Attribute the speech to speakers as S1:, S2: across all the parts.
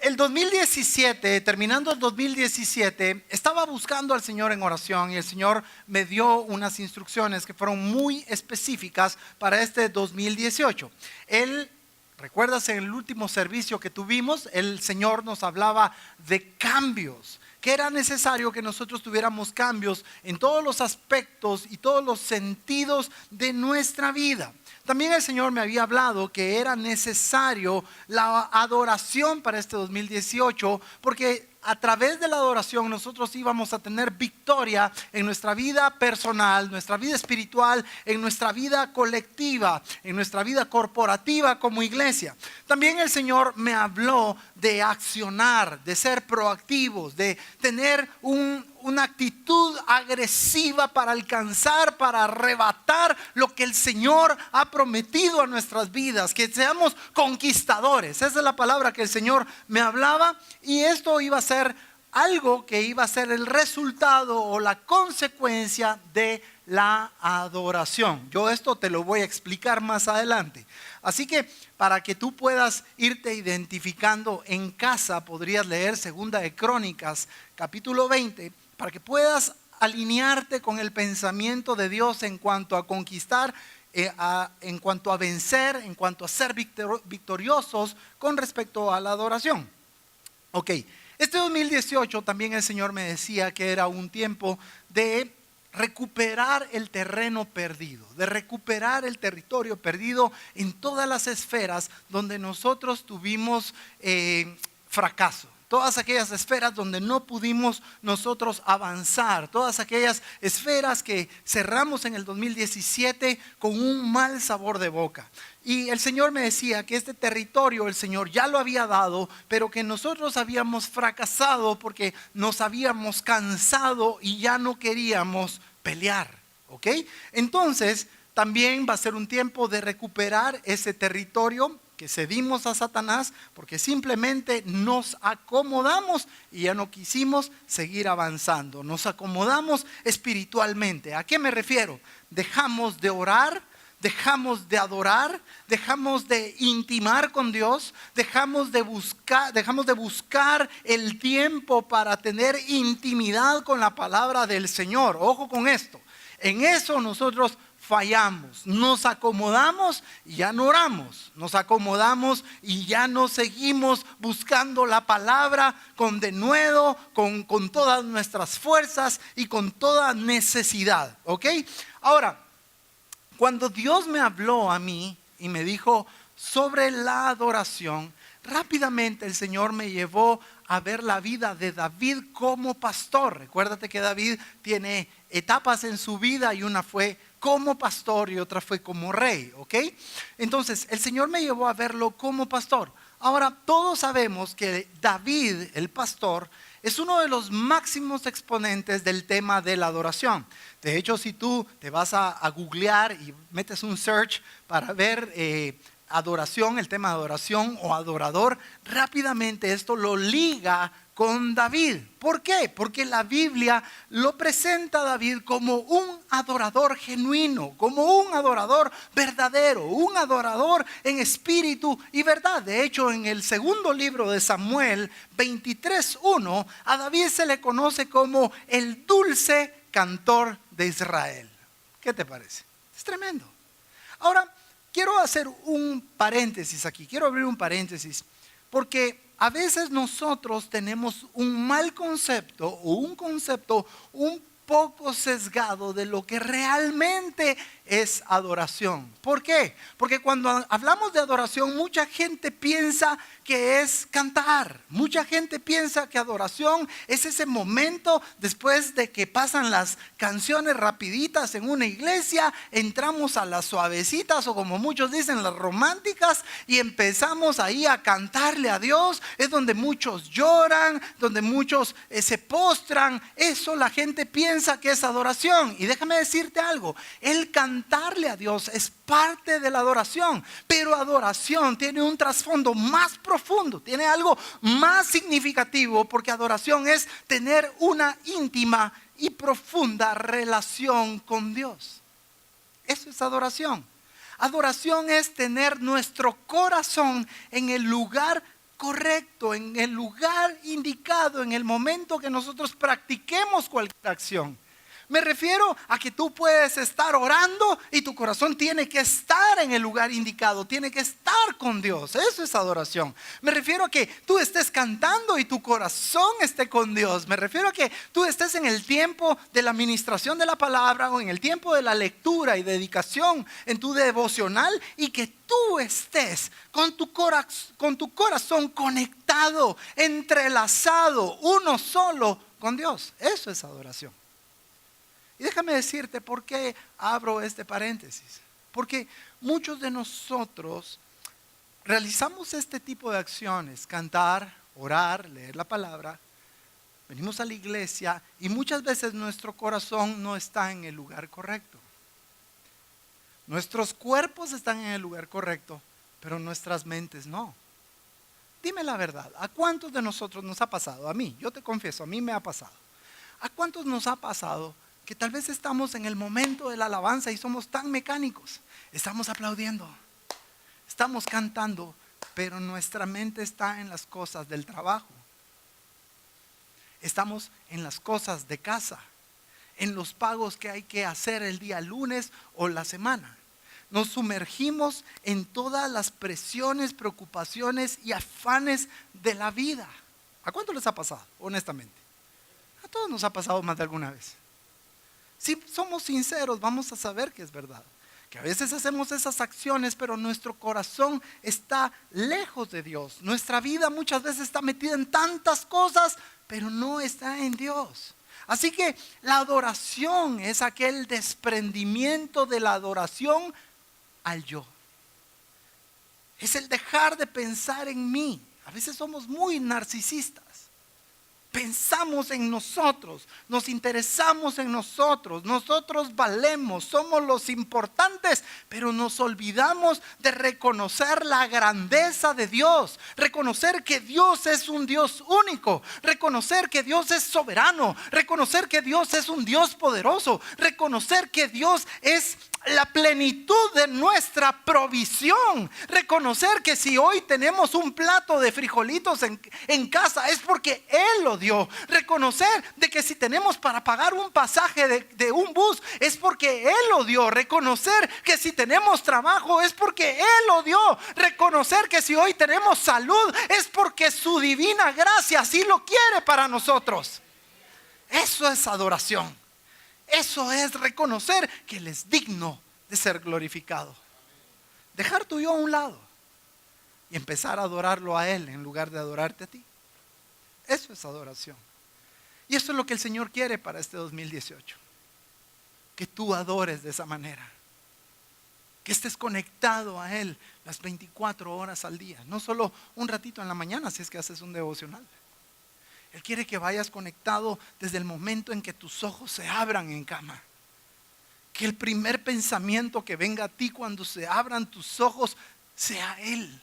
S1: el 2017, terminando el 2017, estaba buscando al Señor en oración y el Señor me dio unas instrucciones que fueron muy específicas para este 2018. ¿Recuerdas en el último servicio que tuvimos? El Señor nos hablaba de cambios, que era necesario que nosotros tuviéramos cambios en todos los aspectos y todos los sentidos de nuestra vida. También el Señor me había hablado que era necesario la adoración para este 2018, porque a través de la adoración nosotros íbamos a tener victoria en nuestra vida personal, nuestra vida espiritual, en nuestra vida colectiva, en nuestra vida corporativa como iglesia. También el Señor me habló de accionar, de ser proactivos, de tener una actitud agresiva para alcanzar, para arrebatar lo que el Señor ha prometido a nuestras vidas, que seamos conquistadores. Esa es la palabra que el Señor me hablaba, y esto iba a ser algo que iba a ser el resultado o la consecuencia de la adoración. Yo esto te lo voy a explicar más adelante. Así que para que tú puedas irte identificando en casa, podrías leer Segunda de Crónicas, capítulo 20, para que puedas alinearte con el pensamiento de Dios en cuanto a conquistar, en cuanto a vencer, en cuanto a ser victoriosos con respecto a la adoración. Ok, este 2018 también el Señor me decía que era un tiempo de recuperar el terreno perdido, de recuperar el territorio perdido en todas las esferas donde nosotros tuvimos fracaso. Todas aquellas esferas donde no pudimos nosotros avanzar, todas aquellas esferas que cerramos en el 2017 con un mal sabor de boca. Y el Señor me decía que este territorio el Señor ya lo había dado, pero que nosotros habíamos fracasado porque nos habíamos cansado y ya no queríamos pelear. ¿Ok? Entonces también va a ser un tiempo de recuperar ese territorio que cedimos a Satanás porque simplemente nos acomodamos y ya no quisimos seguir avanzando. Nos acomodamos espiritualmente. ¿A qué me refiero? Dejamos de orar, dejamos de adorar, dejamos de intimar con Dios, dejamos de buscar el tiempo para tener intimidad con la palabra del Señor. Ojo con esto. En eso nosotros fallamos, nos acomodamos y ya no oramos, nos acomodamos y ya no seguimos buscando la palabra con denuedo, con todas nuestras fuerzas y con toda necesidad. ¿Ok? Ahora, cuando Dios me habló a mí y me dijo sobre la adoración, rápidamente el Señor me llevó a ver la vida de David como pastor. Recuérdate que David tiene etapas en su vida y una fue como pastor y otra fue como rey, ¿ok? Entonces el Señor me llevó a verlo como pastor. Ahora todos sabemos que David, el pastor, es uno de los máximos exponentes del tema de la adoración. De hecho, si tú te vas a googlear y metes un search para ver adoración, el tema de adoración o adorador, rápidamente esto lo liga con David. ¿Por qué? Porque la Biblia lo presenta a David como un adorador genuino, como un adorador verdadero, un adorador en espíritu y verdad. De hecho, en el segundo libro de Samuel 23:1, a David se le conoce como el dulce cantor de Israel. ¿Qué te parece? Es tremendo. Ahora, quiero hacer un paréntesis aquí, quiero abrir un paréntesis, porque a veces nosotros tenemos un mal concepto o un concepto un poco sesgado de lo que realmente es adoración. ¿Por qué? Porque cuando hablamos de adoración, mucha gente piensa que es cantar. Mucha gente piensa que adoración es ese momento después de que pasan las canciones rapiditas en una iglesia, entramos a las suavecitas o como muchos dicen las románticas y empezamos ahí a cantarle a Dios. Es donde muchos lloran, donde muchos se postran. Eso la gente piensa que es adoración. Y déjame decirte algo, el cantarle a Dios es parte de la adoración, pero adoración tiene un trasfondo más profundo, tiene algo más significativo, porque adoración es tener una íntima y profunda relación con Dios. Eso es adoración. Adoración es tener nuestro corazón en el lugar correcto, en el lugar indicado, en el momento que nosotros practiquemos cualquier acción. Me refiero a que tú puedes estar orando y tu corazón tiene que estar en el lugar indicado, tiene que estar con Dios. Eso es adoración. Me refiero a que tú estés cantando y tu corazón esté con Dios. Me refiero a que tú estés en el tiempo de la administración de la palabra o en el tiempo de la lectura y dedicación en tu devocional y que tú estés con tu corazón conectado, entrelazado, uno solo con Dios. Eso es adoración. Y déjame decirte por qué abro este paréntesis. Porque muchos de nosotros realizamos este tipo de acciones, cantar, orar, leer la palabra, venimos a la iglesia y muchas veces nuestro corazón no está en el lugar correcto. Nuestros cuerpos están en el lugar correcto, pero nuestras mentes no. Dime la verdad, ¿a cuántos de nosotros nos ha pasado? A mí, yo te confieso, a mí me ha pasado. ¿A cuántos nos ha pasado que tal vez estamos en el momento de la alabanza y somos tan mecánicos? Estamos aplaudiendo, estamos cantando, pero nuestra mente está en las cosas del trabajo. Estamos en las cosas de casa, en los pagos que hay que hacer el día lunes o la semana. Nos sumergimos en todas las presiones, preocupaciones y afanes de la vida. ¿A cuánto les ha pasado, honestamente? A todos nos ha pasado más de alguna vez. Si somos sinceros, vamos a saber que es verdad. Que a veces hacemos esas acciones, pero nuestro corazón está lejos de Dios. Nuestra vida muchas veces está metida en tantas cosas, pero no está en Dios. Así que la adoración es aquel desprendimiento de la adoración al yo. Es el dejar de pensar en mí. A veces somos muy narcisistas. Pensamos en nosotros, nos interesamos en nosotros, nosotros valemos, somos los importantes, pero nos olvidamos de reconocer la grandeza de Dios, reconocer que Dios es un Dios único, reconocer que Dios es soberano, reconocer que Dios es un Dios poderoso, reconocer que Dios es la plenitud de nuestra provisión, reconocer que si hoy tenemos un plato de frijolitos en casa es porque Él lo dio, reconocer de que si tenemos para pagar un pasaje de un bus es porque Él lo dio, reconocer que si tenemos trabajo es porque Él lo dio, reconocer que si hoy tenemos salud es porque su divina gracia así lo quiere para nosotros. Eso es adoración. Eso es reconocer que Él es digno de ser glorificado. Dejar tu yo a un lado y empezar a adorarlo a Él en lugar de adorarte a ti. Eso es adoración. Y eso es lo que el Señor quiere para este 2018. Que tú adores de esa manera. Que estés conectado a Él las 24 horas al día. No solo un ratito en la mañana si es que haces un devocional. Él quiere que vayas conectado desde el momento en que tus ojos se abran en cama. Que el primer pensamiento que venga a ti cuando se abran tus ojos sea Él.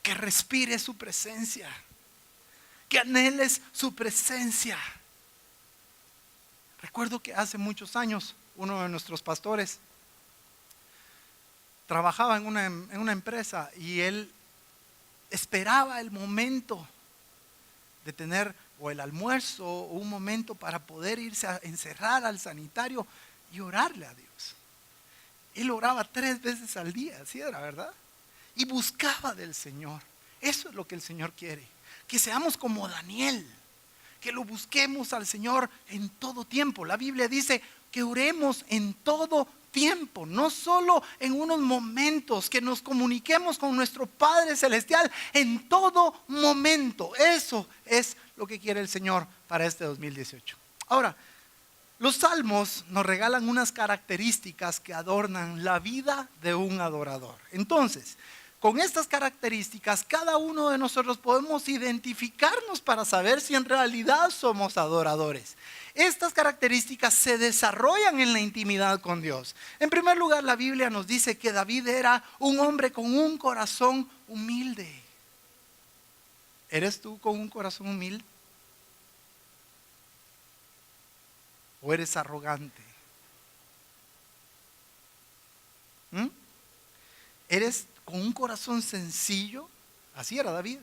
S1: Que respires su presencia. Que anheles su presencia. Recuerdo que hace muchos años uno de nuestros pastores trabajaba en una empresa y él esperaba el momento de tener o el almuerzo o un momento para poder irse a encerrar al sanitario y orarle a Dios. Él oraba 3 veces al día, ¿sí era verdad? Y buscaba del Señor. Eso es lo que el Señor quiere. Que seamos como Daniel, que lo busquemos al Señor en todo tiempo. La Biblia dice que oremos en todo tiempo, no solo en unos momentos, que nos comuniquemos con nuestro Padre Celestial en todo momento. Eso es lo que quiere el Señor para este 2018. Ahora, los salmos nos regalan unas características que adornan la vida de un adorador. Entonces, con estas características, cada uno de nosotros podemos identificarnos para saber si en realidad somos adoradores. Estas características se desarrollan en la intimidad con Dios. En primer lugar, la Biblia nos dice que David era un hombre con un corazón humilde. ¿Eres tú con un corazón humilde? ¿O eres arrogante? ¿Eres con un corazón sencillo Así era David.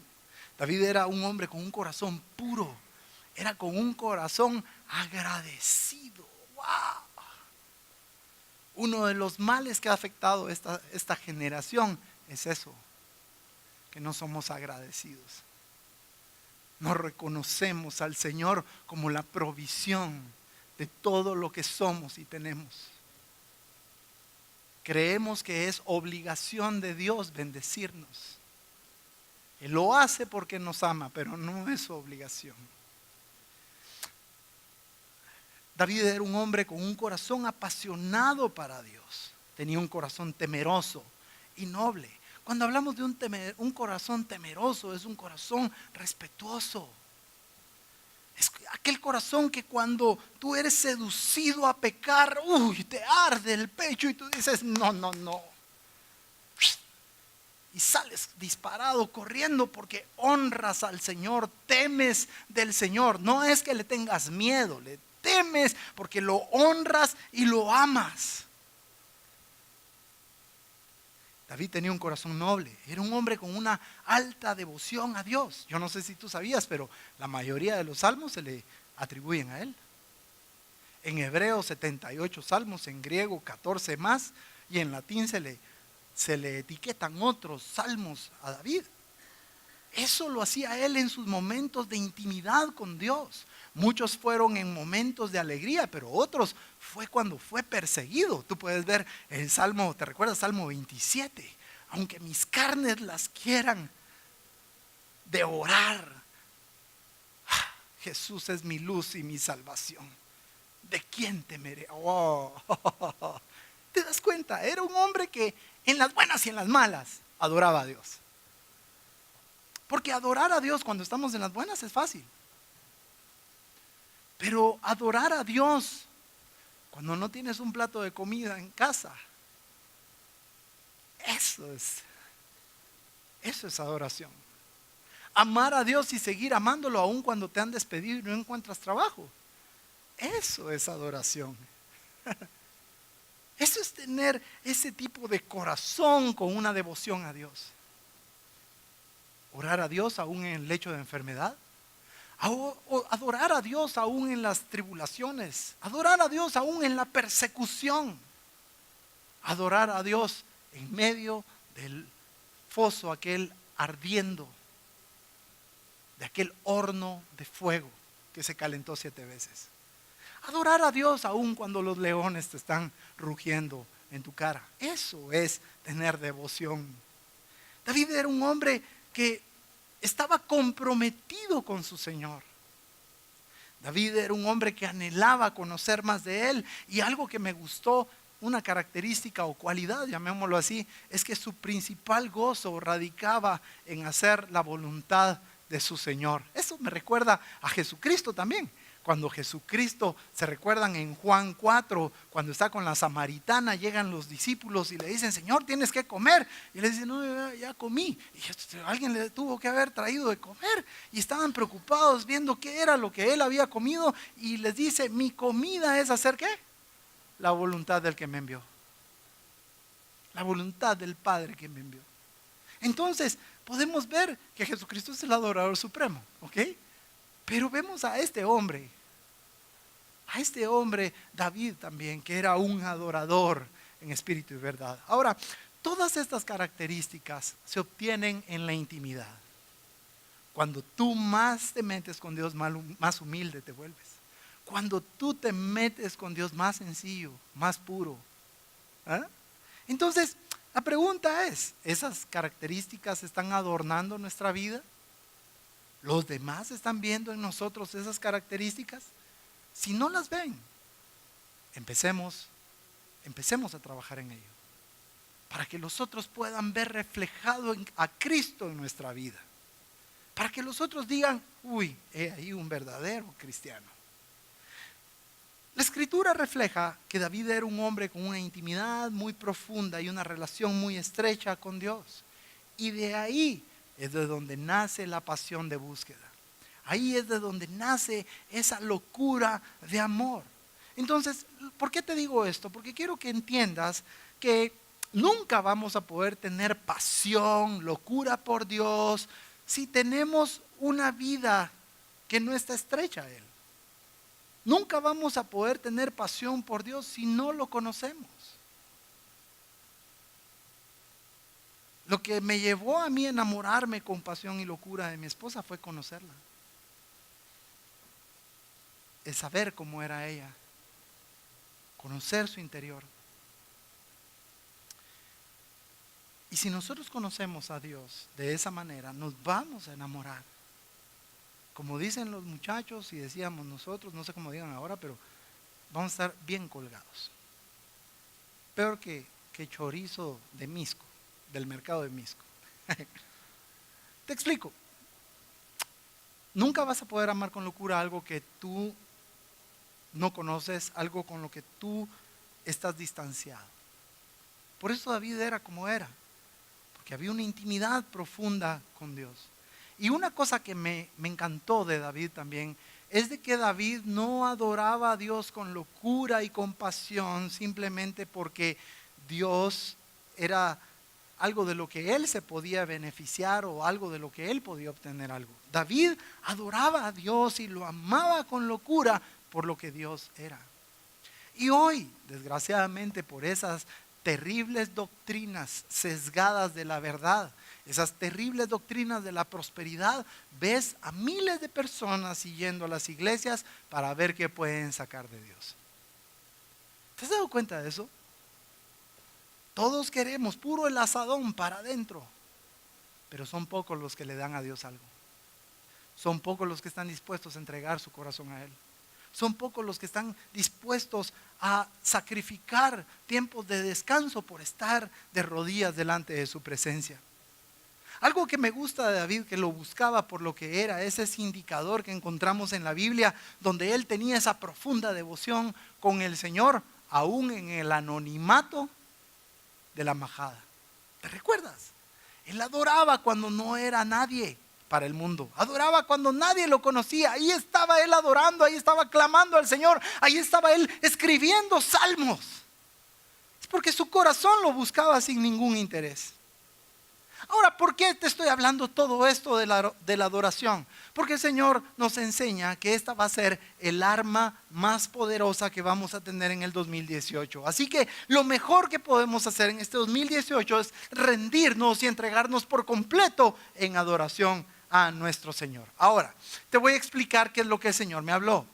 S1: David era un hombre con un corazón puro, era con un corazón agradecido. ¡Wow! Uno de los males que ha afectado esta generación es eso, que no somos agradecidos. No reconocemos al Señor como la provisión de todo lo que somos y tenemos. Creemos que es obligación de Dios bendecirnos. Él lo hace porque nos ama, pero no es su obligación. David era un hombre con un corazón apasionado para Dios. Tenía un corazón temeroso y noble. Cuando hablamos de un corazón temeroso, es un corazón respetuoso. Es aquel corazón que cuando tú eres seducido a pecar, te arde el pecho y tú dices, no, no, no. Y sales disparado corriendo porque honras al Señor, temes del Señor. No es que le tengas miedo, le temes porque lo honras y lo amas. David tenía un corazón noble, era un hombre con una alta devoción a Dios. Yo no sé si tú sabías, pero la mayoría de los salmos se le atribuyen a él. En hebreo 78 salmos, en griego 14 más, y en latín se le etiquetan otros salmos a David. Eso lo hacía él en sus momentos de intimidad con Dios. Muchos fueron en momentos de alegría, pero otros fue cuando fue perseguido. Tú puedes ver el Salmo, ¿te recuerdas? Salmo 27. Aunque mis carnes las quieran devorar, Jesús es mi luz y mi salvación. ¿De quién temeré? Oh. ¿Te das cuenta? Era un hombre que en las buenas y en las malas adoraba a Dios. Porque adorar a Dios cuando estamos en las buenas es fácil. Pero adorar a Dios cuando no tienes un plato de comida en casa, eso es adoración. Amar a Dios y seguir amándolo aún cuando te han despedido y no encuentras trabajo, eso es adoración. Eso es tener ese tipo de corazón con una devoción a Dios. Orar a Dios aún en el lecho de enfermedad. Adorar a Dios aún en las tribulaciones. Adorar a Dios aún en la persecución. Adorar a Dios en medio del foso aquel ardiendo, de aquel horno de fuego que se calentó 7 veces. Adorar a Dios aún cuando los leones te están rugiendo en tu cara. Eso es tener devoción. David era un hombre que estaba comprometido con su Señor. David era un hombre que anhelaba conocer más de Él. Y algo que me gustó, una característica o cualidad, llamémoslo así, es que su principal gozo radicaba en hacer la voluntad de su Señor. Eso me recuerda a Jesucristo también. Cuando Jesucristo, se recuerdan en Juan 4, cuando está con la samaritana, llegan los discípulos y le dicen, Señor, tienes que comer. Y le dicen, no, ya comí. Y alguien le tuvo que haber traído de comer. Y estaban preocupados viendo qué era lo que él había comido. Y les dice, mi comida es hacer ¿qué? La voluntad del que me envió. La voluntad del Padre que me envió. Entonces, podemos ver que Jesucristo es el adorador supremo, ¿ok? Pero vemos a este hombre David también, que era un adorador en espíritu y verdad. Ahora, todas estas características se obtienen en la intimidad. Cuando tú más te metes con Dios, más humilde te vuelves. Cuando tú te metes con Dios, más sencillo, más puro. ¿Ah? Entonces, la pregunta es, ¿esas características están adornando nuestra vida? ¿Los demás están viendo en nosotros esas características? Si no las ven, empecemos a trabajar en ello. Para que los otros puedan ver reflejado a Cristo en nuestra vida. Para que los otros digan, uy, he ahí un verdadero cristiano. La Escritura refleja que David era un hombre con una intimidad muy profunda y una relación muy estrecha con Dios. Y de ahí es de donde nace la pasión de búsqueda. Ahí es de donde nace esa locura de amor. Entonces, ¿por qué te digo esto? Porque quiero que entiendas que nunca vamos a poder tener pasión, locura por Dios, si tenemos una vida que no está estrecha a Él. Nunca vamos a poder tener pasión por Dios si no lo conocemos. Lo que me llevó a mí a enamorarme con pasión y locura de mi esposa fue conocerla. Es saber cómo era ella, conocer su interior. Y si nosotros conocemos a Dios de esa manera, nos vamos a enamorar. Como dicen los muchachos y decíamos nosotros, no sé cómo digan ahora, pero vamos a estar bien colgados. Peor que chorizo de Misco, del mercado de Misco. Te explico. Nunca vas a poder amar con locura algo que tú no conoces, algo con lo que tú estás distanciado. Por eso David era como era, porque había una intimidad profunda con Dios. Y una cosa que me encantó de David también es de que David no adoraba a Dios con locura y con pasión simplemente porque Dios era algo de lo que él se podía beneficiar o algo de lo que él podía obtener algo. David adoraba a Dios y lo amaba con locura por lo que Dios era. Y hoy, desgraciadamente, por esas terribles doctrinas sesgadas de la verdad, esas terribles doctrinas de la prosperidad, ves a miles de personas yendo a las iglesias para ver qué pueden sacar de Dios. ¿Te has dado cuenta de eso? Todos queremos puro el asadón para adentro, pero son pocos los que le dan a Dios algo. Son pocos los que están dispuestos a entregar su corazón a Él. Son pocos los que están dispuestos a sacrificar tiempos de descanso por estar de rodillas delante de su presencia. Algo que me gusta de David, que lo buscaba por lo que era, es ese indicador que encontramos en la Biblia, donde él tenía esa profunda devoción con el Señor, aún en el anonimato de la majada. ¿Te recuerdas? Él adoraba cuando no era nadie para el mundo. Adoraba cuando nadie lo conocía. Ahí estaba él adorando, ahí estaba clamando al Señor, ahí estaba él escribiendo salmos. Es porque su corazón lo buscaba sin ningún interés. Ahora, ¿por qué te estoy hablando todo esto de la adoración? Porque el Señor nos enseña que esta va a ser el arma más poderosa que vamos a tener en el 2018. Así que lo mejor que podemos hacer en este 2018 es rendirnos y entregarnos por completo en adoración a nuestro Señor. Ahora, te voy a explicar qué es lo que el Señor me habló.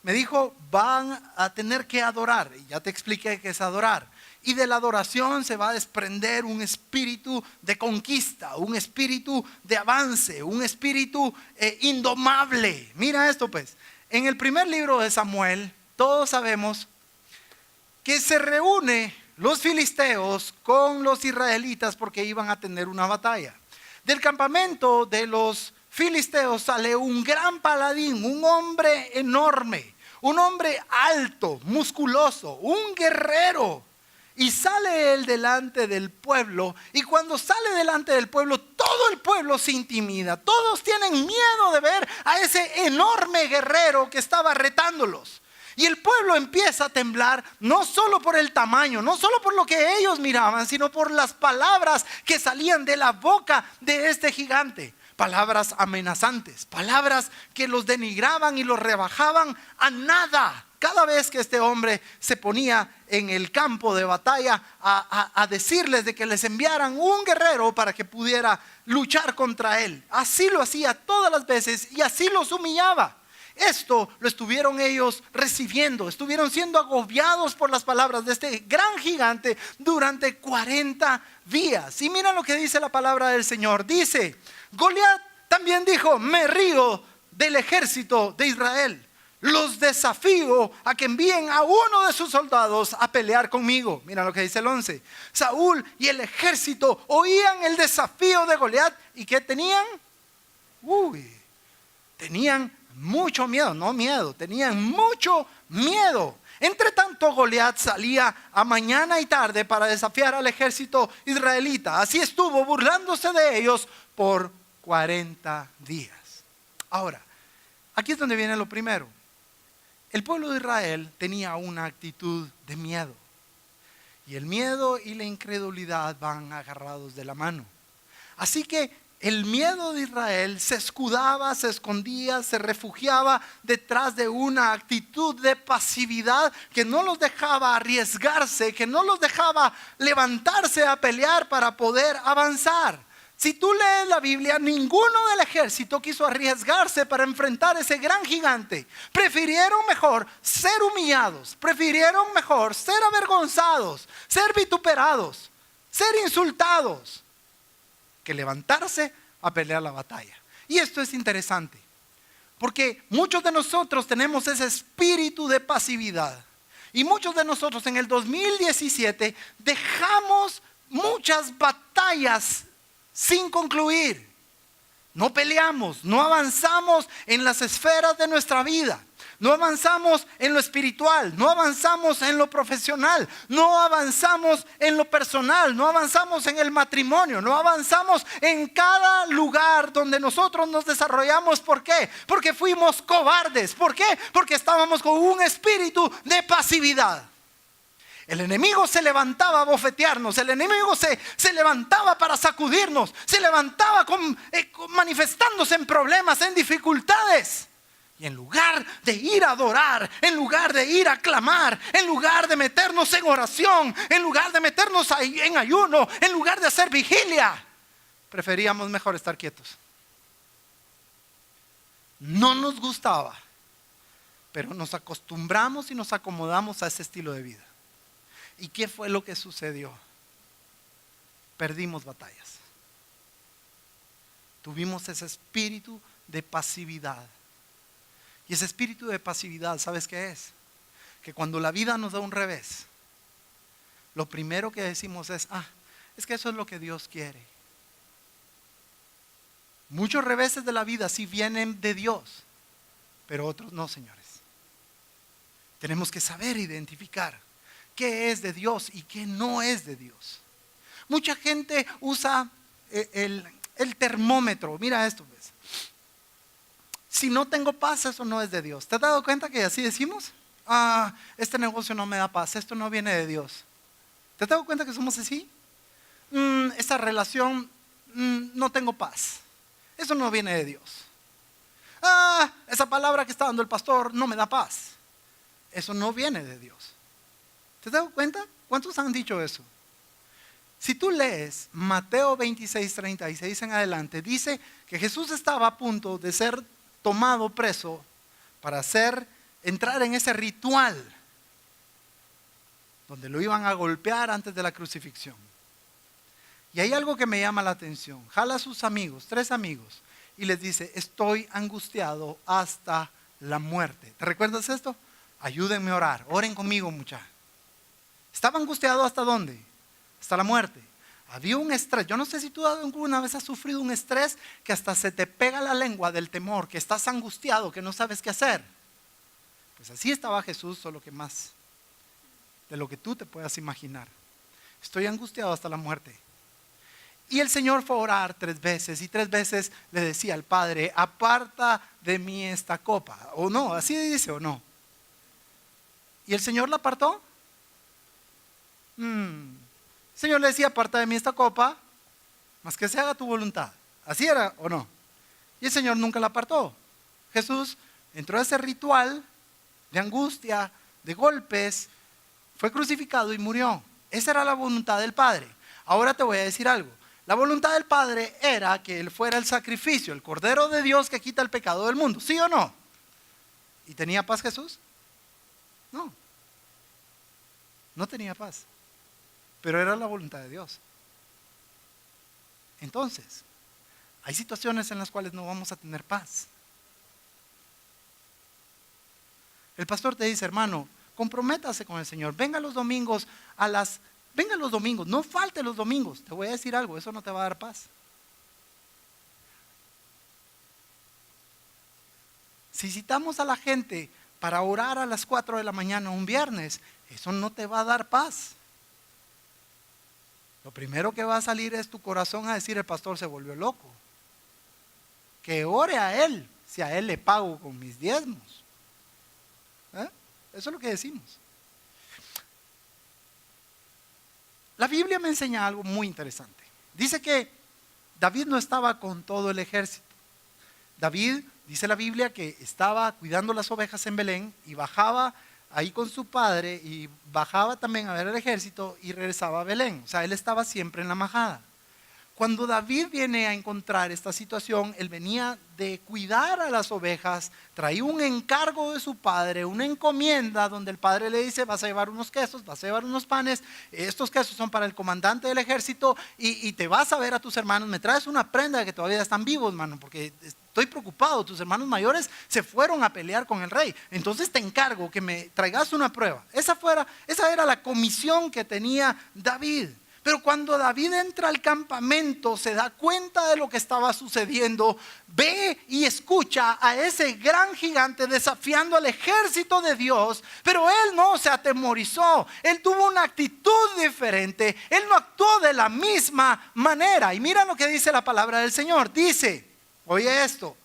S1: Me dijo, van a tener que adorar. Y ya te expliqué qué es adorar. Y de la adoración se va a desprender un espíritu de conquista, un espíritu de avance, un espíritu indomable. Mira esto pues, en el primer libro de Samuel, todos sabemos que se reúne los filisteos con los israelitas porque iban a tener una batalla. Del campamento de los filisteos sale un gran paladín, un hombre enorme, un hombre alto, musculoso, un guerrero. Y sale él delante del pueblo, y cuando sale delante del pueblo, todo el pueblo se intimida. Todos tienen miedo de ver a ese enorme guerrero que estaba retándolos. Y el pueblo empieza a temblar, no solo por el tamaño, no solo por lo que ellos miraban, sino por las palabras que salían de la boca de este gigante. Palabras amenazantes, palabras que los denigraban y los rebajaban a nada. Cada vez que este hombre se ponía en el campo de batalla a decirles de que les enviaran un guerrero para que pudiera luchar contra él. Así lo hacía todas las veces y así los humillaba. Esto lo estuvieron ellos recibiendo, estuvieron siendo agobiados por las palabras de este gran gigante durante 40 días. Y mira lo que dice la palabra del Señor. Dice, Goliat también dijo, me río del ejército de Israel. Los desafío a que envíen a uno de sus soldados a pelear conmigo. Mira lo que dice el 11. Saúl y el ejército oían el desafío de Goliat. ¿Y qué tenían? Tenían mucho miedo, no miedo, tenían mucho miedo. Entre tanto, Goliat salía a mañana y tarde para desafiar al ejército israelita. Así estuvo burlándose de ellos por 40 días. Ahora, aquí es donde viene lo primero. El pueblo de Israel tenía una actitud de miedo. Y el miedo y la incredulidad van agarrados de la mano. Así que el miedo de Israel se escudaba, se escondía, se refugiaba detrás de una actitud de pasividad que no los dejaba arriesgarse, que no los dejaba levantarse a pelear para poder avanzar. Si tú lees la Biblia, ninguno del ejército quiso arriesgarse para enfrentar ese gran gigante. Prefirieron mejor ser humillados, prefirieron mejor ser avergonzados, ser vituperados, ser insultados, que levantarse a pelear la batalla. Y esto es interesante, porque muchos de nosotros tenemos ese espíritu de pasividad. Y muchos de nosotros en el 2017 dejamos muchas batallas sin concluir. No peleamos, no avanzamos en las esferas de nuestra vida. No avanzamos en lo espiritual, no avanzamos en lo profesional, no avanzamos en lo personal, no avanzamos en el matrimonio, no avanzamos en cada lugar donde nosotros nos desarrollamos. ¿Por qué? Porque fuimos cobardes. ¿Por qué? Porque estábamos con un espíritu de pasividad. El enemigo se levantaba a bofetearnos, el enemigo se levantaba para sacudirnos, se levantaba manifestándose en problemas, en dificultades. Y en lugar de ir a adorar, en lugar de ir a clamar, en lugar de meternos en oración, en lugar de meternos en ayuno, en lugar de hacer vigilia, preferíamos mejor estar quietos. No nos gustaba, pero nos acostumbramos y nos acomodamos a ese estilo de vida. ¿Y qué fue lo que sucedió? Perdimos batallas. Tuvimos ese espíritu de pasividad. Y ese espíritu de pasividad, ¿sabes qué es? Que cuando la vida nos da un revés, lo primero que decimos es que eso es lo que Dios quiere. Muchos reveses de la vida sí vienen de Dios, pero otros no, señores. Tenemos que saber identificar qué es de Dios y qué no es de Dios. Mucha gente usa el termómetro. Mira esto, ¿ves? Si no tengo paz, eso no es de Dios. ¿Te has dado cuenta que así decimos? Este negocio no me da paz, esto no viene de Dios. ¿Te has dado cuenta que somos así? Esa relación, no tengo paz, eso no viene de Dios. Esa palabra que está dando el pastor no me da paz, eso no viene de Dios. ¿Te has dado cuenta? ¿Cuántos han dicho eso? Si tú lees Mateo 26:36 en adelante, dice que Jesús estaba a punto de ser tomado preso para entrar en ese ritual donde lo iban a golpear antes de la crucifixión. Y hay algo que me llama la atención. Jala a sus amigos, 3 amigos, y les dice: estoy angustiado hasta la muerte. ¿Te recuerdas esto? Ayúdenme a orar, oren conmigo, muchachos. Estaba angustiado ¿hasta dónde? Hasta la muerte. Había un estrés. Yo no sé si tú alguna vez has sufrido un estrés que hasta se te pega la lengua del temor, que estás angustiado, que no sabes qué hacer. Pues así estaba Jesús, solo que más de lo que tú te puedas imaginar. Estoy angustiado hasta la muerte. Y el Señor fue a orar 3 veces y 3 veces le decía al Padre: aparta de mí esta copa. ¿O no? ¿Así dice o no? ¿Y el Señor la apartó? El Señor le decía: aparta de mí esta copa, mas que se haga tu voluntad. ¿Así era o no? Y el Señor nunca la apartó. Jesús entró a ese ritual de angustia, de golpes, fue crucificado y murió. Esa era la voluntad del Padre. Ahora te voy a decir algo. La voluntad del Padre era que Él fuera el sacrificio, el Cordero de Dios que quita el pecado del mundo. ¿Sí o no? ¿Y tenía paz Jesús? No. No tenía paz. Pero era la voluntad de Dios. Entonces, hay situaciones en las cuales no vamos a tener paz. El pastor te dice: hermano, comprométase con el Señor. Venga los domingos no falte los domingos. Te voy a decir algo, eso no te va a dar paz. Si citamos a la gente para orar a las 4 de la mañana un viernes, eso no te va a dar paz. Lo primero que va a salir es tu corazón a decir: el pastor se volvió loco. Que ore a él, si a él le pago con mis diezmos. Eso es lo que decimos. La Biblia me enseña algo muy interesante. Dice que David no estaba con todo el ejército. David, dice la Biblia, que estaba cuidando las ovejas en Belén y bajaba ahí con su padre y bajaba también a ver el ejército y regresaba a Belén. O sea, él estaba siempre en la majada. Cuando David viene a encontrar esta situación, él venía de cuidar a las ovejas, traía un encargo de su padre, una encomienda donde el padre le dice: vas a llevar unos quesos, vas a llevar unos panes, estos quesos son para el comandante del ejército y te vas a ver a tus hermanos, me traes una prenda de que todavía están vivos, hermano, porque estoy preocupado, tus hermanos mayores se fueron a pelear con el rey, entonces te encargo que me traigas una prueba. Esa era la comisión que tenía David. Pero cuando David entra al campamento, se da cuenta de lo que estaba sucediendo, ve y escucha a ese gran gigante desafiando al ejército de Dios, pero él no se atemorizó, él tuvo una actitud diferente, él no actuó de la misma manera. Y mira lo que dice la palabra del Señor, dice, oye esto: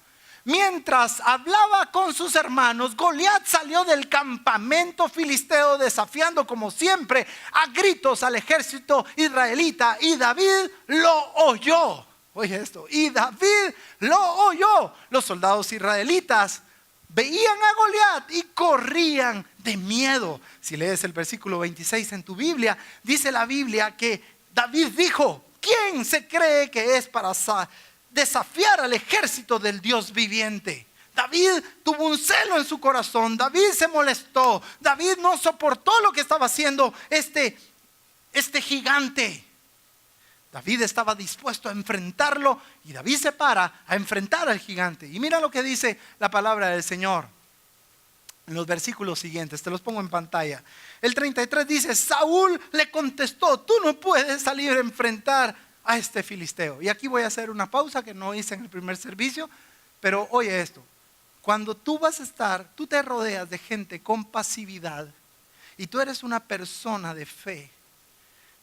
S1: mientras hablaba con sus hermanos, Goliat salió del campamento filisteo desafiando como siempre a gritos al ejército israelita, y David lo oyó. Oye esto, y David lo oyó. Los soldados israelitas veían a Goliat y corrían de miedo. Si lees el versículo 26 en tu Biblia, dice la Biblia que David dijo: ¿quién se cree que es para desafiar al ejército del Dios viviente? David tuvo un celo en su corazón, David se molestó, David no soportó lo que estaba haciendo este gigante. David estaba dispuesto a enfrentarlo y David se para a enfrentar al gigante. Y mira lo que dice la palabra del Señor en los versículos siguientes, te los pongo en pantalla. El 33 dice: Saúl le contestó: tú no puedes salir a enfrentar a este filisteo. Y aquí voy a hacer una pausa que no hice en el primer servicio, pero oye esto: cuando tú tú te rodeas de gente con pasividad y tú eres una persona de fe,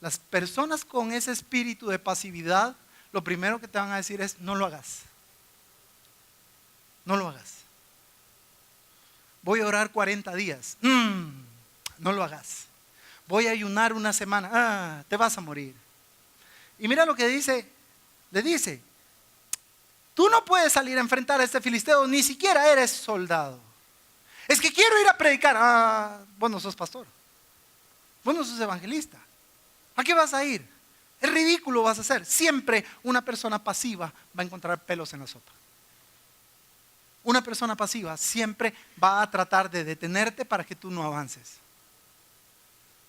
S1: las personas con ese espíritu de pasividad, lo primero que te van a decir es: no lo hagas, no lo hagas. Voy a orar 40 días, no lo hagas. Voy a ayunar una semana, te vas a morir. Y mira lo que dice, le dice: tú no puedes salir a enfrentar a este filisteo, ni siquiera eres soldado. Es que quiero ir a predicar. Vos no sos pastor, vos no sos evangelista. ¿A qué vas a ir? Es ridículo vas a hacer. Siempre una persona pasiva va a encontrar pelos en la sopa. Una persona pasiva siempre va a tratar de detenerte para que tú no avances.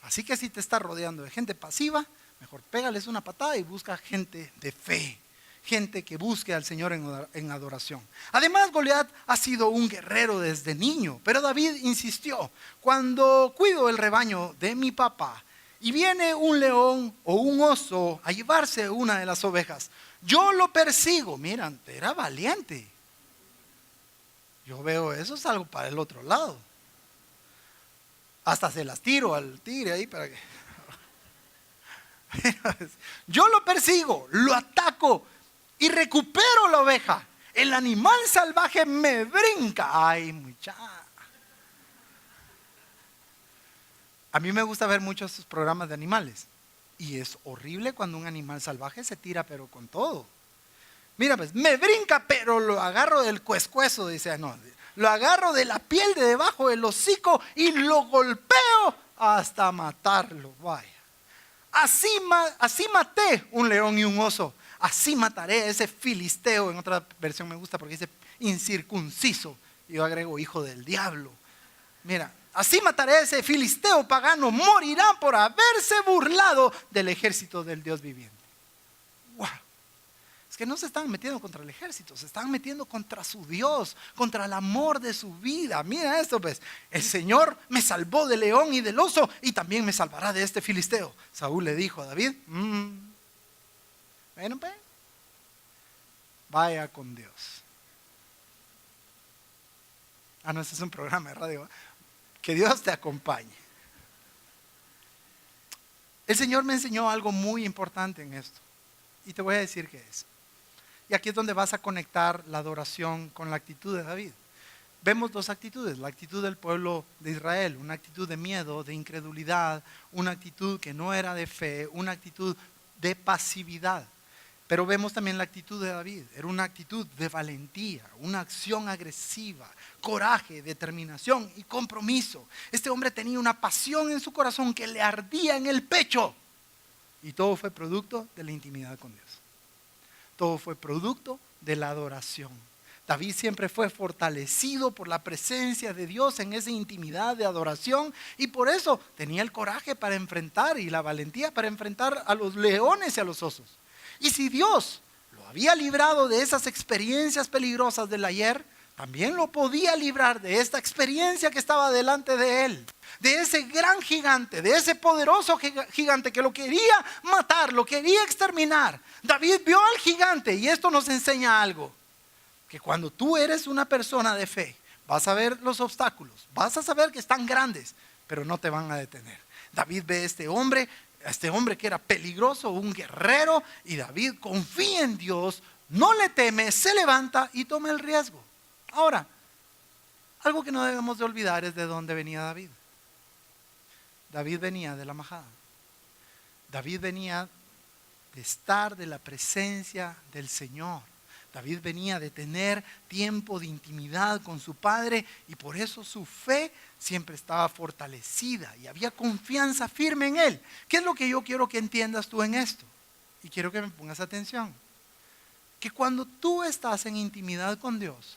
S1: Así que si te estás rodeando de gente pasiva, mejor pégales una patada y busca gente de fe, gente que busque al Señor en adoración. Además, Goliat ha sido un guerrero desde niño, pero David insistió: cuando cuido el rebaño de mi papá y viene un león o un oso a llevarse una de las ovejas, yo lo persigo. Mira, era valiente. Yo veo eso, salgo para el otro lado. Hasta se las tiro al tigre ahí para que... Yo lo persigo, lo ataco y recupero la oveja. El animal salvaje me brinca. Ay, muchacha. A mí me gusta ver muchos estos programas de animales. Y es horrible cuando un animal salvaje se tira pero con todo. Mira pues, me brinca pero lo agarro del cuescuezo, dice, no, lo agarro de la piel de debajo del hocico y lo golpeo hasta matarlo. Vaya. Así maté un león y un oso. Así mataré a ese filisteo. En otra versión me gusta porque dice incircunciso. Yo agrego hijo del diablo. Mira, así mataré a ese filisteo pagano. Morirá por haberse burlado del ejército del Dios viviente. ¡Wow! Es que no se están metiendo contra el ejército, se están metiendo contra su Dios, contra el amor de su vida. Mira esto pues: el Señor me salvó del león y del oso y también me salvará de este filisteo. Saúl le dijo a David: bueno pues, vaya con Dios. No, este es un programa de radio. Que Dios te acompañe. El Señor me enseñó algo muy importante en esto y te voy a decir qué es. Y aquí es donde vas a conectar la adoración con la actitud de David. vemos dos actitudes: la actitud del pueblo de Israel, una actitud de miedo, de incredulidad, una actitud que no era de fe, una actitud de pasividad. Pero vemos también la actitud de David. Era una actitud de valentía, una acción agresiva, coraje, determinación y compromiso. Este hombre tenía una pasión en su corazón que le ardía en el pecho. Y todo fue producto de la intimidad con Dios. Todo fue producto de la adoración. David siempre fue fortalecido por la presencia de Dios en esa intimidad de adoración, y por eso tenía el coraje para enfrentar y la valentía para enfrentar a los leones y a los osos. Y si Dios lo había librado de esas experiencias peligrosas del ayer, también lo podía librar de esta experiencia que estaba delante de él, de ese gran gigante, de ese poderoso gigante que lo quería matar, lo quería exterminar. David vio al gigante, y esto nos enseña algo: que cuando tú eres una persona de fe, vas a ver los obstáculos, vas a saber que están grandes, pero no te van a detener. David ve a este hombre que era peligroso, un guerrero, y David confía en Dios, no le teme, se levanta y toma el riesgo. Ahora, algo que no debemos de olvidar es de dónde venía David. David venía de la majada. David venía de estar de la presencia del Señor. David venía de tener tiempo de intimidad con su padre, y por eso su fe siempre estaba fortalecida y había confianza firme en él. ¿Qué es lo que yo quiero que entiendas tú en esto? Y quiero que me pongas atención. Que cuando tú estás en intimidad con Dios,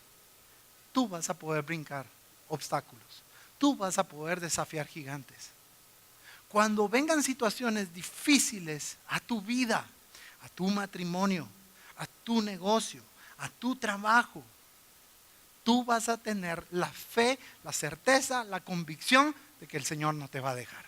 S1: tú vas a poder brincar obstáculos. Tú vas a poder desafiar gigantes. Cuando vengan situaciones difíciles a tu vida, a tu matrimonio, a tu negocio, a tu trabajo, tú vas a tener la fe, la certeza, la convicción de que el Señor no te va a dejar.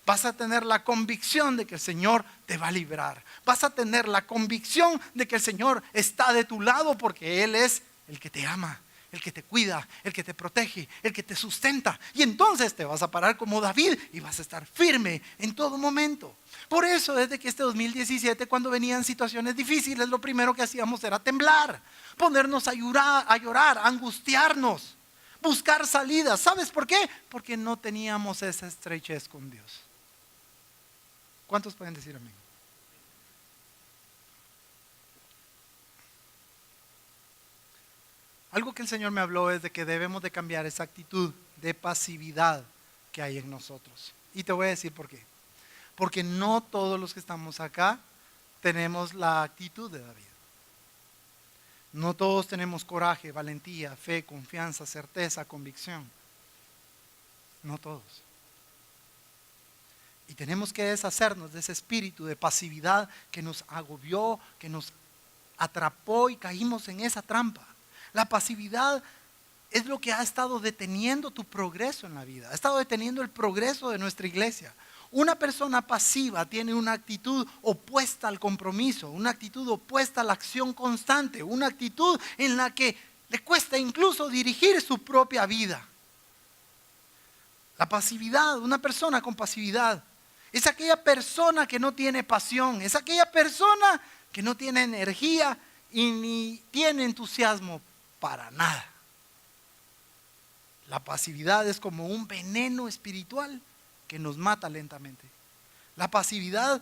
S1: Vas a tener la convicción de que el Señor te va a librar. Vas a tener la convicción de que el Señor está de tu lado, porque Él es el que te ama, el que te cuida, el que te protege, el que te sustenta. Y entonces te vas a parar como David y vas a estar firme en todo momento. Por eso, desde que este 2017, cuando venían situaciones difíciles, lo primero que hacíamos era temblar, ponernos a llorar, a angustiarnos, buscar salidas. ¿Sabes por qué? Porque no teníamos esa estrechez con Dios. ¿Cuántos pueden decir amén? Algo que el Señor me habló es de que debemos de cambiar esa actitud de pasividad que hay en nosotros. Y te voy a decir por qué. Porque no todos los que estamos acá tenemos la actitud de David. No todos tenemos coraje, valentía, fe, confianza, certeza, convicción. No todos. Y tenemos que deshacernos de ese espíritu de pasividad que nos agobió, que nos atrapó y caímos en esa trampa. La pasividad es lo que ha estado deteniendo tu progreso en la vida, ha estado deteniendo el progreso de nuestra iglesia. Una persona pasiva tiene una actitud opuesta al compromiso, una actitud opuesta a la acción constante, una actitud en la que le cuesta incluso dirigir su propia vida. La pasividad, una persona con pasividad, es aquella persona que no tiene pasión, es aquella persona que no tiene energía y ni tiene entusiasmo para nada. La pasividad es como un veneno espiritual que nos mata lentamente. La pasividad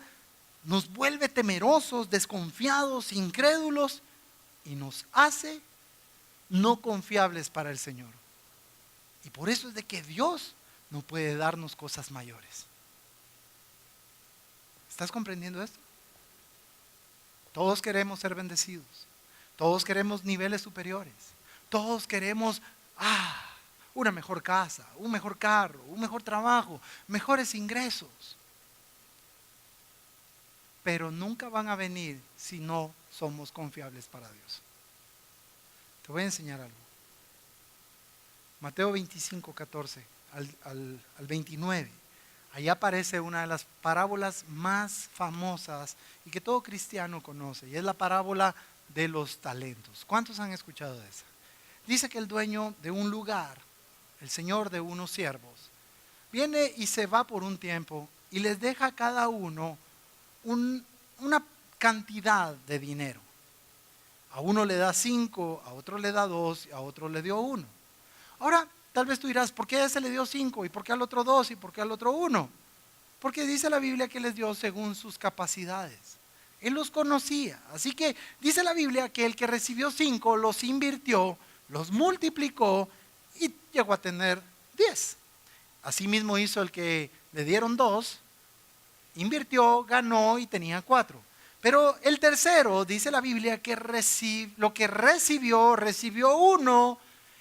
S1: nos vuelve temerosos, desconfiados, incrédulos, y nos hace no confiables para el Señor. Y por eso es de que Dios no puede darnos cosas mayores. ¿Estás comprendiendo esto? Todos queremos ser bendecidos. Todos queremos niveles superiores. Todos queremos una mejor casa, un mejor carro, un mejor trabajo, mejores ingresos. Pero nunca van a venir si no somos confiables para Dios. Te voy a enseñar algo. Mateo 25, 14 al 29. Allá aparece una de las parábolas más famosas y que todo cristiano conoce, y es la parábola de los talentos. ¿Cuántos han escuchado de esa? Dice que el dueño de un lugar, el señor de unos siervos, viene y se va por un tiempo y les deja a cada uno una cantidad de dinero. A uno le da 5, a otro le da 2, a otro le dio 1. Ahora, tal vez tú dirás, ¿por qué a ese le dio 5 y por qué al otro 2 y por qué al otro 1? Porque dice la Biblia que les dio según sus capacidades. Él los conocía. Así que dice la Biblia que el que recibió 5 los invirtió, los multiplicó y llegó a tener 10. Asimismo hizo el que le dieron 2, invirtió, ganó y tenía 4. Pero el tercero, dice la Biblia, que lo que recibió 1,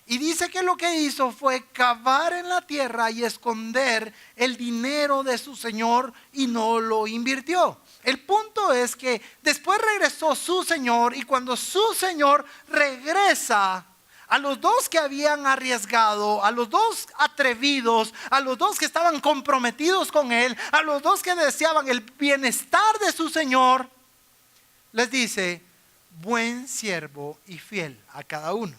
S1: y dice que lo que hizo fue cavar en la tierra y esconder el dinero de su señor y no lo invirtió. El punto es que después regresó su señor, y cuando su señor regresa, a los 2 que habían arriesgado, a los 2 atrevidos, a los 2 que estaban comprometidos con él, a los 2 que deseaban el bienestar de su señor, les dice: buen siervo y fiel, a cada uno.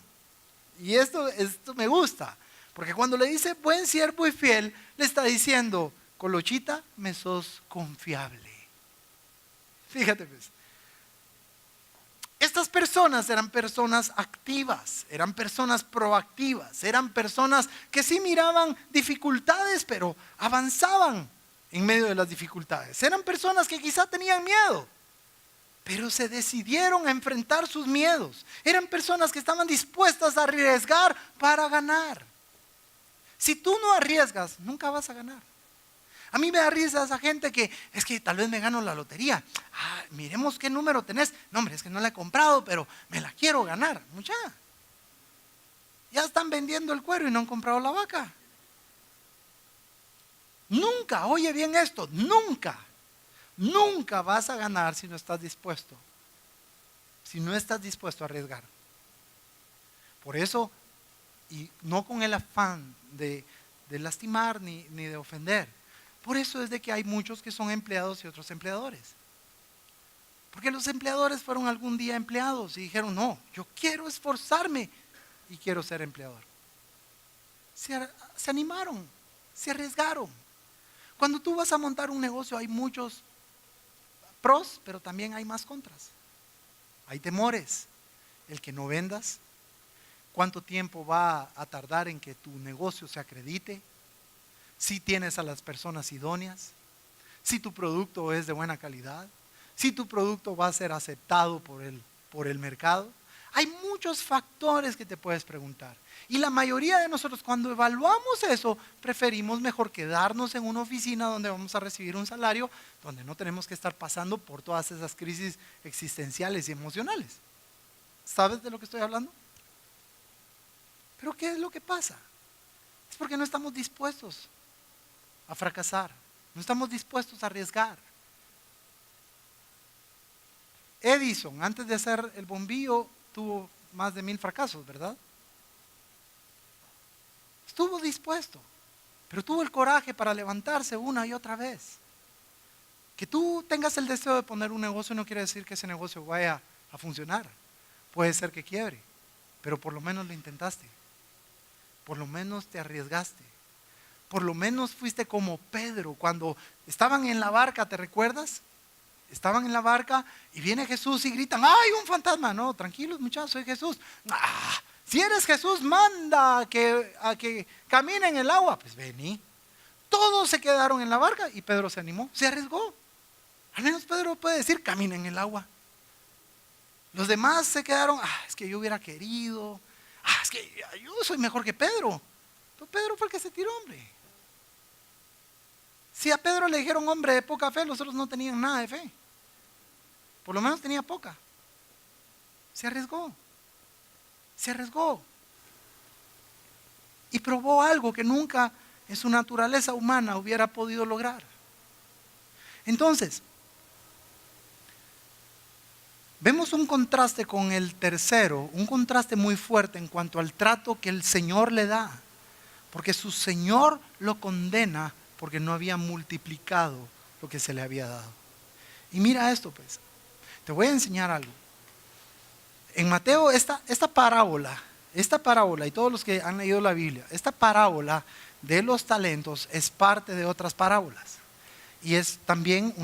S1: Y esto me gusta, porque cuando le dice buen siervo y fiel, le está diciendo: Colochita, me sos confiable. Fíjate pues, estas personas eran personas activas, eran personas proactivas, eran personas que sí miraban dificultades, pero avanzaban en medio de las dificultades. Eran personas que quizá tenían miedo, pero se decidieron a enfrentar sus miedos. Eran personas que estaban dispuestas a arriesgar para ganar. Si tú no arriesgas, nunca vas a ganar. A mí me da risa esa gente que es que tal vez me gano la lotería. Miremos qué número tenés. No, hombre, es que no la he comprado, pero me la quiero ganar. Mucha. Ya están vendiendo el cuero y no han comprado la vaca. Nunca, oye bien esto, nunca vas a ganar si no estás dispuesto. Si no estás dispuesto a arriesgar. Por eso, y no con el afán de lastimar ni de ofender. Por eso es de que hay muchos que son empleados y otros empleadores. Porque los empleadores fueron algún día empleados y dijeron: no, yo quiero esforzarme y quiero ser empleador. Se animaron, se arriesgaron. Cuando tú vas a montar un negocio hay muchos pros, pero también hay más contras. Hay temores. El que no vendas, cuánto tiempo va a tardar en que tu negocio se acredite, si tienes a las personas idóneas, si tu producto es de buena calidad, si tu producto va a ser aceptado por el mercado. Hay muchos factores que te puedes preguntar. Y la mayoría de nosotros, cuando evaluamos eso, preferimos mejor quedarnos en una oficina donde vamos a recibir un salario, donde no tenemos que estar pasando por todas esas crisis existenciales y emocionales. ¿Sabes de lo que estoy hablando? Pero ¿qué es lo que pasa? Es porque no estamos dispuestos a fracasar, no estamos dispuestos a arriesgar. Edison, antes de hacer el bombillo, tuvo más de 1000 fracasos, ¿verdad? Estuvo dispuesto, pero tuvo el coraje para levantarse una y otra vez. Que tú tengas el deseo de poner un negocio no quiere decir que ese negocio vaya a funcionar. Puede ser que quiebre, pero por lo menos lo intentaste. Por lo menos te arriesgaste. Por lo menos fuiste como Pedro cuando estaban en la barca, ¿te recuerdas? Estaban en la barca y viene Jesús y gritan: ¡ay, un fantasma! No, tranquilos muchachos, soy Jesús. Si eres Jesús, manda a que camine en el agua. Pues vení. Todos se quedaron en la barca y Pedro se animó, se arriesgó. Al menos Pedro puede decir: camina en el agua. Los demás se quedaron: es que yo hubiera querido. Es que yo soy mejor que Pedro. Pero Pedro fue el que se tiró, hombre. Si a Pedro le dijeron hombre de poca fe, los otros no tenían nada de fe. Por lo menos tenía poca. Se arriesgó. Se arriesgó. Y probó algo que nunca en su naturaleza humana hubiera podido lograr. Entonces, vemos un contraste con el tercero, un contraste muy fuerte en cuanto al trato que el Señor le da. Porque su Señor lo condena porque no había multiplicado lo que se le había dado. Y mira esto pues, te voy a enseñar algo. En Mateo esta parábola, y todos los que han leído la Biblia, esta parábola de los talentos es parte de otras parábolas. Y es también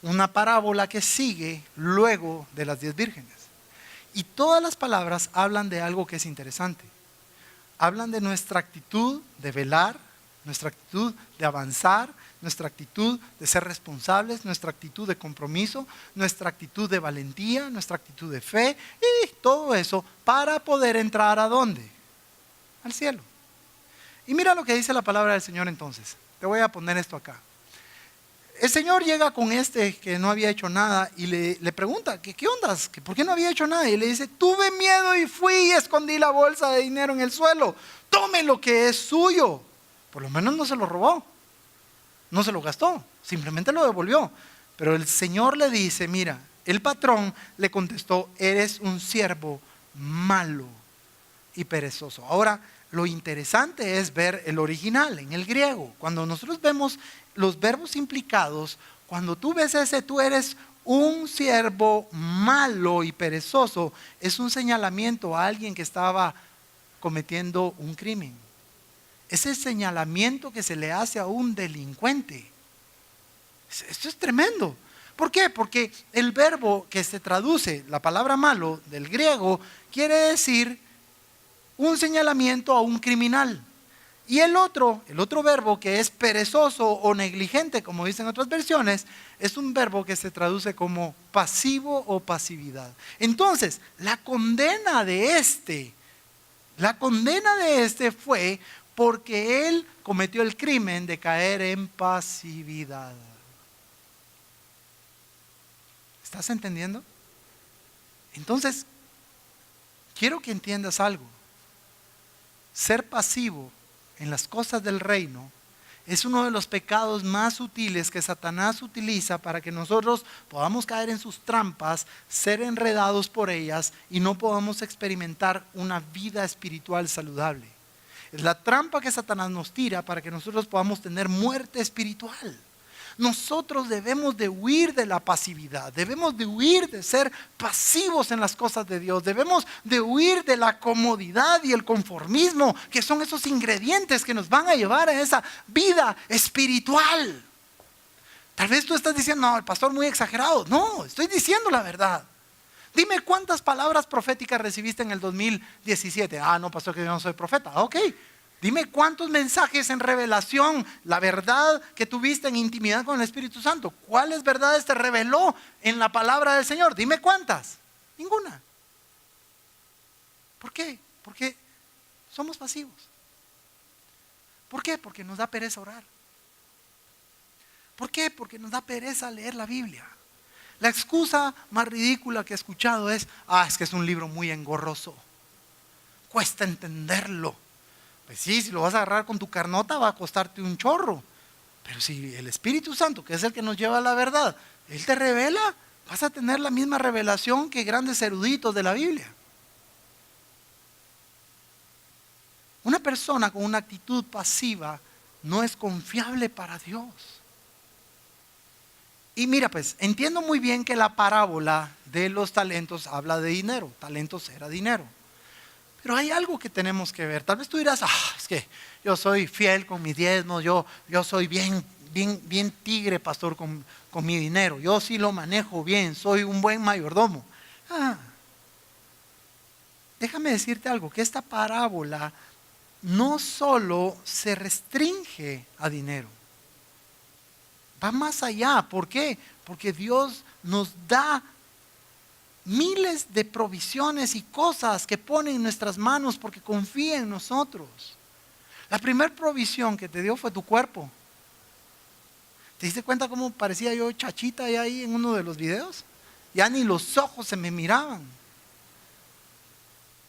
S1: una parábola que sigue luego de las 10 vírgenes. Y todas las palabras hablan de algo que es interesante. hablan de nuestra actitud de velar, nuestra actitud de avanzar, nuestra actitud de ser responsables, nuestra actitud de compromiso, nuestra actitud de valentía, nuestra actitud de fe y todo eso para poder entrar ¿a dónde? Al cielo. Y mira lo que dice la palabra del Señor entonces. Te voy a poner esto acá. El Señor llega con este que no había hecho nada y le pregunta, ¿qué ondas? ¿Por qué no había hecho nada? Y le dice, tuve miedo y fui y escondí la bolsa de dinero en el suelo. Tome lo que es suyo. Por lo menos no se lo robó, no se lo gastó, simplemente lo devolvió. Pero el Señor le dice, mira, el patrón le contestó, eres un siervo malo y perezoso. Ahora, lo interesante es ver el original en el griego. Cuando nosotros vemos los verbos implicados, cuando tú ves ese, tú eres un siervo malo y perezoso, es un señalamiento a alguien que estaba cometiendo un crimen. Ese señalamiento que se le hace a un delincuente. Esto es tremendo. ¿Por qué? Porque el verbo que se traduce, la palabra malo del griego, quiere decir un señalamiento a un criminal. Y el otro verbo que es perezoso o negligente, como dicen otras versiones, es un verbo que se traduce como pasivo o pasividad. Entonces, la condena de este fue porque él cometió el crimen de caer en pasividad. ¿Estás entendiendo? Entonces, quiero que entiendas algo. Ser pasivo en las cosas del reino es uno de los pecados más sutiles que Satanás utiliza para que nosotros podamos caer en sus trampas, ser enredados por ellas y no podamos experimentar una vida espiritual saludable. Es la trampa que Satanás nos tira para que nosotros podamos tener muerte espiritual. Nosotros debemos de huir de la pasividad, debemos de huir de ser pasivos en las cosas de Dios, debemos de huir de la comodidad y el conformismo, que son esos ingredientes que nos van a llevar a esa vida espiritual. Tal vez tú estás diciendo, no, el pastor muy exagerado. No, estoy diciendo la verdad. Dime cuántas palabras proféticas recibiste en el 2017. Ah, no, pastor, que yo no soy profeta. Ok. Dime cuántos mensajes en revelación, la verdad que tuviste en intimidad con el Espíritu Santo. ¿Cuáles verdades te reveló en la palabra del Señor? Dime cuántas. Ninguna. ¿Por qué? Porque somos pasivos. ¿Por qué? Porque nos da pereza orar. ¿Por qué? Porque nos da pereza leer la Biblia. La excusa más ridícula que he escuchado es, es que es un libro muy engorroso. Cuesta entenderlo. Pues sí, si lo vas a agarrar con tu carnota va a costarte un chorro. Pero si el Espíritu Santo, que es el que nos lleva a la verdad, Él te revela, vas a tener la misma revelación que grandes eruditos de la Biblia. Una persona con una actitud pasiva no es confiable para Dios. Y mira, pues, entiendo muy bien que la parábola de los talentos habla de dinero. Talentos era dinero. Pero hay algo que tenemos que ver. Tal vez tú dirás, es que yo soy fiel con mis diezmos, yo soy bien tigre, pastor, con mi dinero. Yo sí lo manejo bien, soy un buen mayordomo. Déjame decirte algo, que esta parábola no solo se restringe a dinero. Va más allá. ¿Por qué? Porque Dios nos da miles de provisiones y cosas que pone en nuestras manos porque confía en nosotros. La primera provisión que te dio fue tu cuerpo. ¿Te diste cuenta cómo parecía yo chachita ahí en uno de los videos? Ya ni los ojos se me miraban.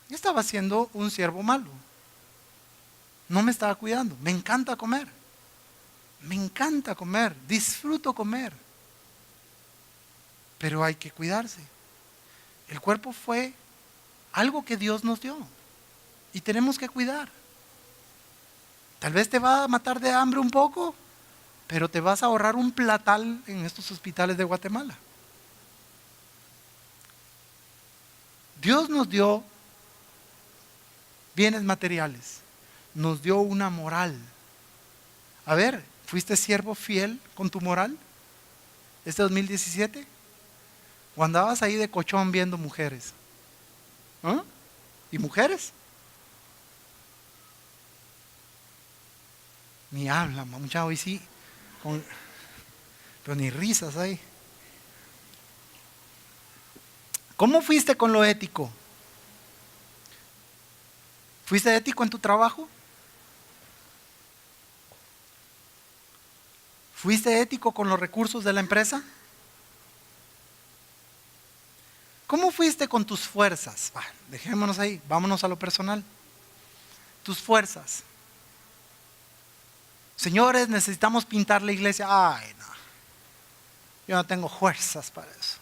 S1: Yo estaba siendo un siervo malo. No me estaba cuidando. Me encanta comer. Me encanta comer. Disfruto comer. Pero hay que cuidarse. El cuerpo fue algo que Dios nos dio y tenemos que cuidar. Tal vez te va a matar de hambre un poco, pero te vas a ahorrar un platal en estos hospitales de Guatemala. Dios nos dio bienes materiales, nos dio una moral. A ver, ¿fuiste siervo fiel con tu moral este 2017? ¿O andabas ahí de cochón viendo mujeres? ¿Y mujeres? Ni habla, mucha hoy sí. Pero ni risas hay. ¿Cómo fuiste con lo ético? ¿Fuiste ético en tu trabajo? ¿Fuiste ético con los recursos de la empresa? ¿Cómo fuiste con tus fuerzas? Dejémonos ahí, vámonos a lo personal. Tus fuerzas. Señores, necesitamos pintar la iglesia. Ay, no. Yo no tengo fuerzas para eso.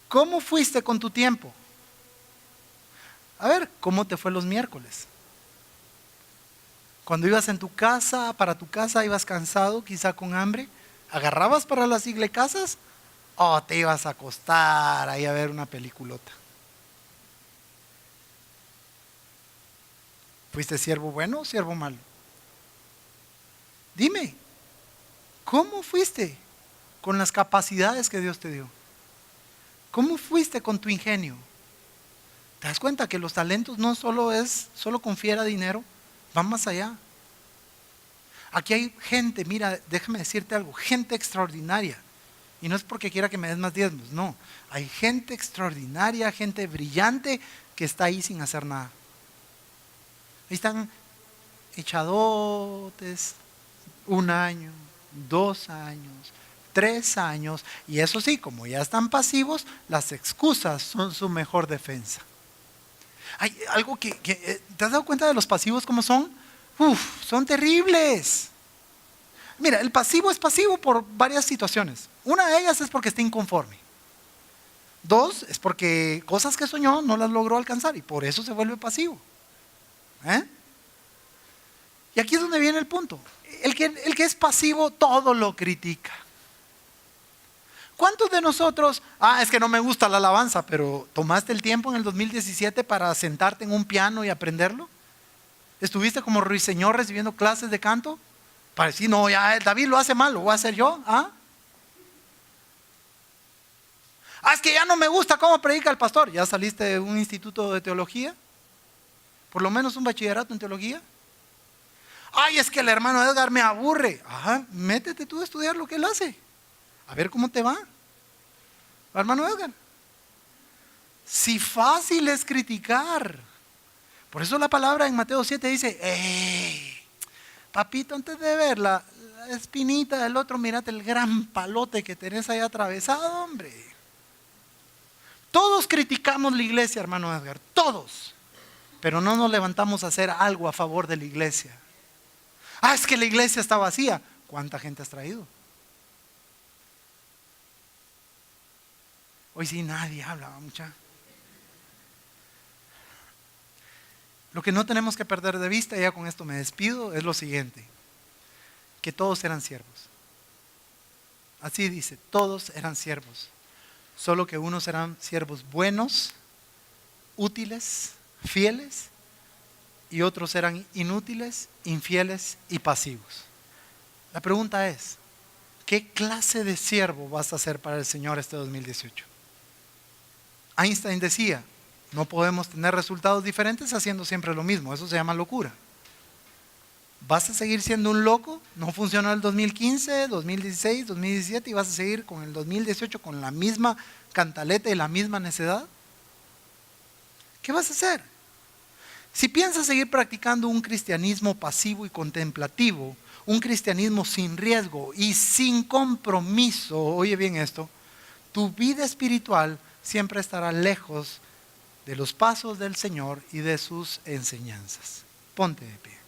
S1: ¿Cómo fuiste con tu tiempo? A ver, ¿cómo te fue los miércoles? Cuando ibas en tu casa, para tu casa, ibas cansado, quizá con hambre, ¿agarrabas para las iglesias o te ibas a acostar ahí a ver una peliculota? ¿Fuiste siervo bueno o siervo malo? Dime, ¿cómo fuiste con las capacidades que Dios te dio? ¿Cómo fuiste con tu ingenio? ¿Te das cuenta que los talentos no solo confiera dinero? Van más allá. Aquí hay gente, mira, déjame decirte algo, gente extraordinaria. Y no es porque quiera que me des más diezmos, no. Hay gente extraordinaria, gente brillante que está ahí sin hacer nada. Ahí están echadotes, 1 año, 2 años, 3 años. Y eso sí, como ya están pasivos, las excusas son su mejor defensa. Hay algo que ¿te has dado cuenta de los pasivos cómo son? Son terribles. Mira, el pasivo es pasivo por varias situaciones. Una de ellas es porque está inconforme. 2, es porque cosas que soñó no las logró alcanzar y por eso se vuelve pasivo. Y aquí es donde viene el punto. El que es pasivo todo lo critica. ¿Cuántos de nosotros, es que no me gusta la alabanza, pero tomaste el tiempo en el 2017 para sentarte en un piano y aprenderlo? ¿Estuviste como ruiseñor recibiendo clases de canto? Para decir, no, ya David lo hace mal, lo voy a hacer yo. Es que ya no me gusta cómo predica el pastor. ¿Ya saliste de un instituto de teología? ¿Por lo menos un bachillerato en teología? Es que el hermano Edgar me aburre. Métete tú a estudiar lo que él hace. A ver cómo te va. Hermano Edgar. Si fácil es criticar. Por eso la palabra en Mateo 7 dice, papito, antes de ver la espinita del otro, mírate el gran palote que tenés ahí atravesado, hombre. Todos criticamos la iglesia, hermano Edgar, todos. Pero no nos levantamos a hacer algo a favor de la iglesia. Es que la iglesia está vacía. ¿Cuánta gente has traído? Hoy sí nadie habla, mucha. Lo que no tenemos que perder de vista, ya con esto me despido, es lo siguiente: que todos eran siervos. Así dice, todos eran siervos. Solo que unos eran siervos buenos, útiles, fieles, y otros eran inútiles, infieles y pasivos. La pregunta es, ¿qué clase de siervo vas a ser para el Señor este 2018? Einstein decía, no podemos tener resultados diferentes haciendo siempre lo mismo. Eso se llama locura. ¿Vas a seguir siendo un loco? ¿No funcionó el 2015, 2016, 2017 y vas a seguir con el 2018 con la misma cantaleta y la misma necedad? ¿Qué vas a hacer? Si piensas seguir practicando un cristianismo pasivo y contemplativo, un cristianismo sin riesgo y sin compromiso, oye bien esto, tu vida espiritual siempre estará lejos de los pasos del Señor y de sus enseñanzas. Ponte de pie.